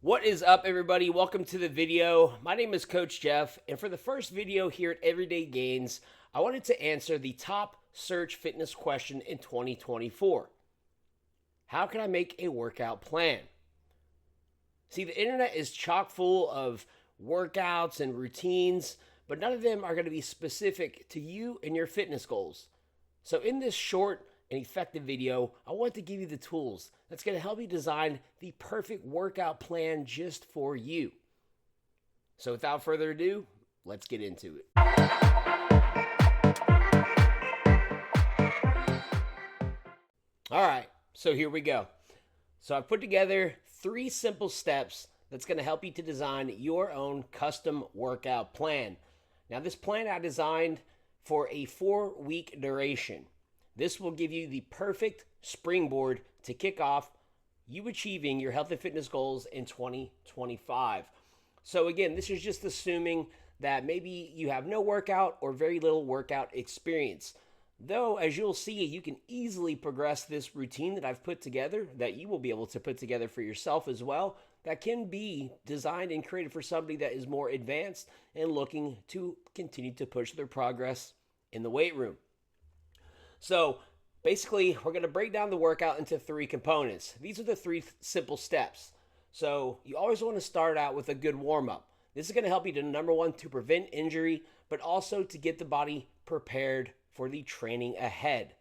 What is up, everybody? Welcome to the video. My name is Coach Jeff, and for the first video here at Everyday Gains, I wanted to answer the top search fitness question in 2024. How can I make a workout plan? See, the internet is chock full of workouts and routines, but none of them are going to be specific to you and your fitness goals. So in this short and effective video, I want to give you the tools that's going to help you design the perfect workout plan just for you. So without further ado, let's get into it. All right, so here we go. So I've put together 3 simple steps that's going to help you to design your own custom workout plan. Now, this plan I designed for a 4-week duration. This will give you the perfect springboard to kick off you achieving your health and fitness goals in 2025. So again, this is just assuming that maybe you have no workout or very little workout experience. Though, as you'll see, you can easily progress this routine that I've put together, that you will be able to put together for yourself as well, that can be designed and created for somebody that is more advanced and looking to continue to push their progress in the weight room. So basically, we're going to break down the workout into 3 components. These are the 3 simple steps. So you always want to start out with a good warm-up. This is going to help you to, number 1, to prevent injury, but also to get the body prepared for the training ahead.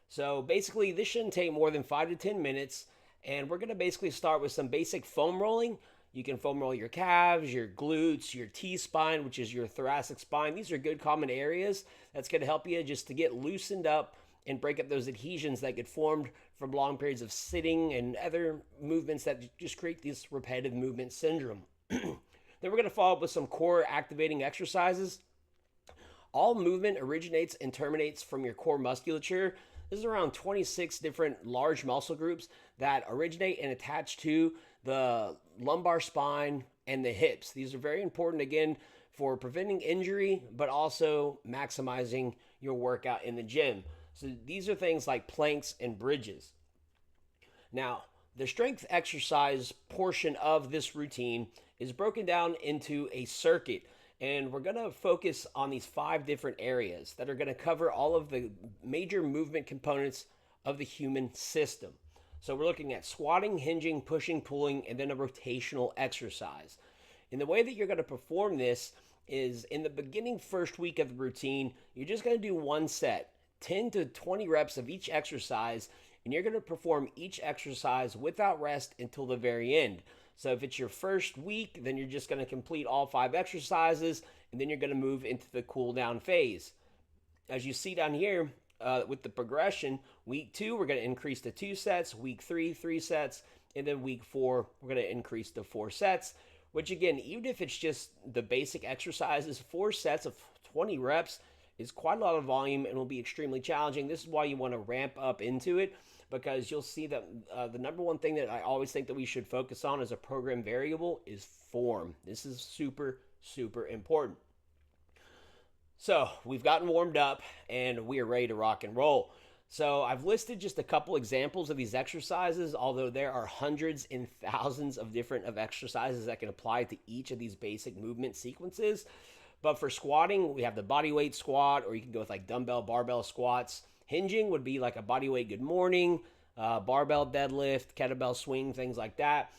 So basically, this shouldn't take more than 5 to 10 minutes, and we're going to basically start with some basic foam rolling. You can foam roll your calves, your glutes, your T-spine, which is your thoracic spine. These are good common areas that's going to help you just to get loosened up and break up those adhesions that get formed from long periods of sitting and other movements that just create this repetitive movement syndrome. Then we're going to follow up with some core activating exercises. All movement originates and terminates from your core musculature. There's around 26 different large muscle groups that originate and attach to the lumbar spine and the hips. These are very important, again, for preventing injury, but also maximizing your workout in the gym. So these are things like planks and bridges. Now, the strength exercise portion of this routine is broken down into a circuit. And we're going to focus on these 5 different areas that are going to cover all of the major movement components of the human system. So we're looking at squatting, hinging, pushing, pulling, and then a rotational exercise. And the way that you're going to perform this is in the beginning first week of the routine, you're just going to do 1 set, 10 to 20 reps of each exercise, and you're going to perform each exercise without rest until the very end. So if it's your first week, then you're just going to complete all 5 exercises, and then you're going to move into the cool down phase. As you see down here with the progression, week 2, we're going to increase to 2 sets, week 3, 3 sets, and then week 4, we're going to increase to 4 sets, which again, even if it's just the basic exercises, 4 sets of 20 reps is quite a lot of volume and will be extremely challenging. This is why you want to ramp up into it, because you'll see that the number 1 thing that I always think that we should focus on as a program variable is form. This is super, super important. So we've gotten warmed up and we are ready to rock and roll. So I've listed just a couple examples of these exercises, although there are hundreds and thousands of different exercises that can apply to each of these basic movement sequences. But for squatting, we have the body weight squat, or you can go with like dumbbell, barbell squats. Hinging would be like a body weight good morning, barbell deadlift, kettlebell swing, things like that.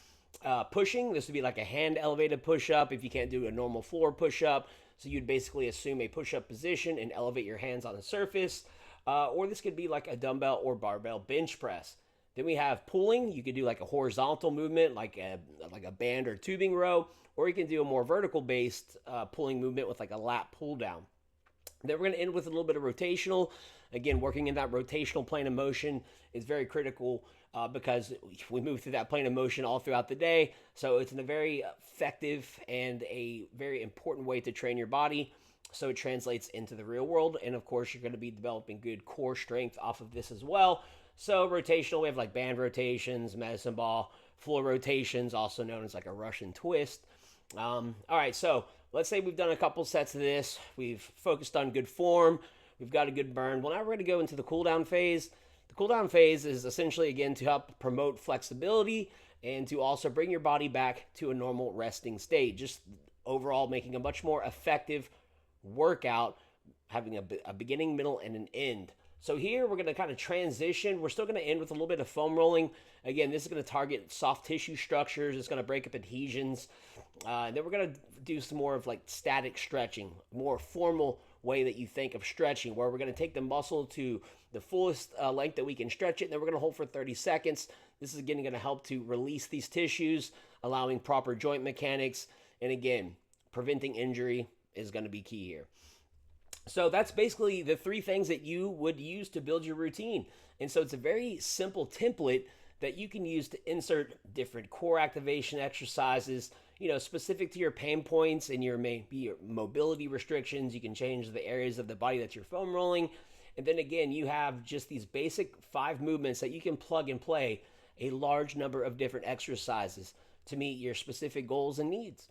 Pushing, this would be like a hand elevated push-up if you can't do a normal floor push-up. So you'd basically assume a push-up position and elevate your hands on the surface. Or this could be like a dumbbell or barbell bench press. Then we have pulling. You could do like a horizontal movement, like a band or tubing row. Or you can do a more vertical-based pulling movement with like a lat pull down. Then we're going to end with a little bit of rotational. Again, working in that rotational plane of motion is very critical because we move through that plane of motion all throughout the day. So it's a very effective and a very important way to train your body. So it translates into the real world. And of course, you're going to be developing good core strength off of this as well. So rotational, we have like band rotations, medicine ball, floor rotations, also known as like a Russian twist. All right, so let's say we've done a couple sets of this. We've focused on good form. We've got a good burn. Well, now we're going to go into the cool down phase. The cool down phase is essentially, again, to help promote flexibility and to also bring your body back to a normal resting state. Just overall making a much more effective workout, having a beginning, middle, and an end. So here we're going to kind of transition. We're still going to end with a little bit of foam rolling. Again, this is going to target soft tissue structures. It's going to break up adhesions. And then we're going to do some more of like static stretching, more formal way that you think of stretching, where we're going to take the muscle to the fullest length that we can stretch it. And then we're going to hold for 30 seconds. This is again going to help to release these tissues, allowing proper joint mechanics. And again, preventing injury is going to be key here. So that's basically the three things that you would use to build your routine. And so it's a very simple template that you can use to insert different core activation exercises, specific to your pain points and maybe your mobility restrictions. You can change the areas of the body that you're foam rolling. And then again, you have just these basic 5 movements that you can plug and play a large number of different exercises to meet your specific goals and needs.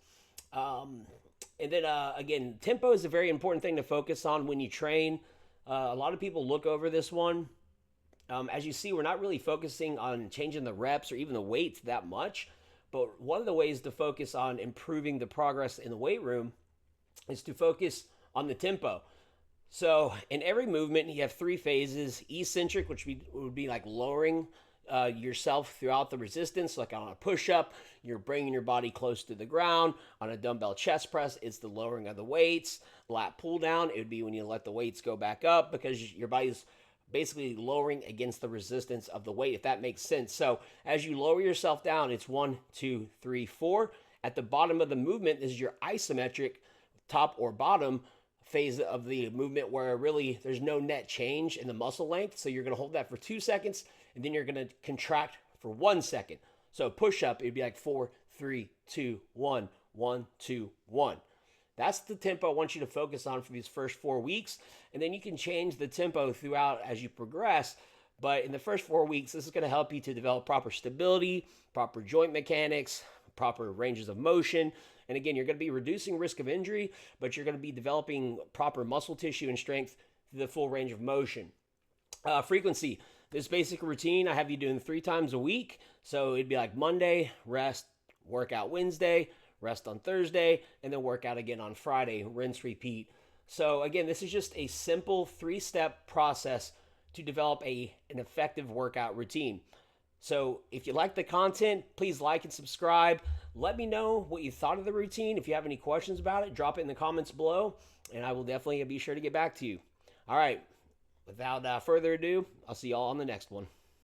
And then, again, tempo is a very important thing to focus on when you train. A lot of people look over this one. As you see, we're not really focusing on changing the reps or even the weights that much. But one of the ways to focus on improving the progress in the weight room is to focus on the tempo. So in every movement, you have 3 phases. Eccentric, which would be like lowering yourself throughout the resistance. Like on a push-up, you're bringing your body close to the ground. On a dumbbell chest press, it's the lowering of the weights. Lat pull down, it would be when you let the weights go back up because your body's basically lowering against the resistance of the weight, if that makes sense. So as you lower yourself down, it's 1, 2, 3, 4. At the bottom of the movement is your isometric top or bottom phase of the movement, where really there's no net change in the muscle length. So you're going to hold that for 2 seconds, and then you're going to contract for 1 second. So push up, it'd be like 4, 3, 2, 1, 1, 2, 1. That's the tempo I want you to focus on for these first 4 weeks. And then you can change the tempo throughout as you progress. But in the first 4 weeks, this is going to help you to develop proper stability, proper joint mechanics, proper ranges of motion. And again, you're going to be reducing risk of injury, but you're going to be developing proper muscle tissue and strength through the full range of motion. Frequency. This basic routine, I have you doing 3 times a week. So it'd be like Monday, rest, workout Wednesday, rest on Thursday, and then work out again on Friday, rinse, repeat. So again, this is just a simple 3-step process to develop an effective workout routine. So if you like the content, please like and subscribe. Let me know what you thought of the routine. If you have any questions about it, drop it in the comments below, and I will definitely be sure to get back to you. All right, without further ado, I'll see y'all on the next one.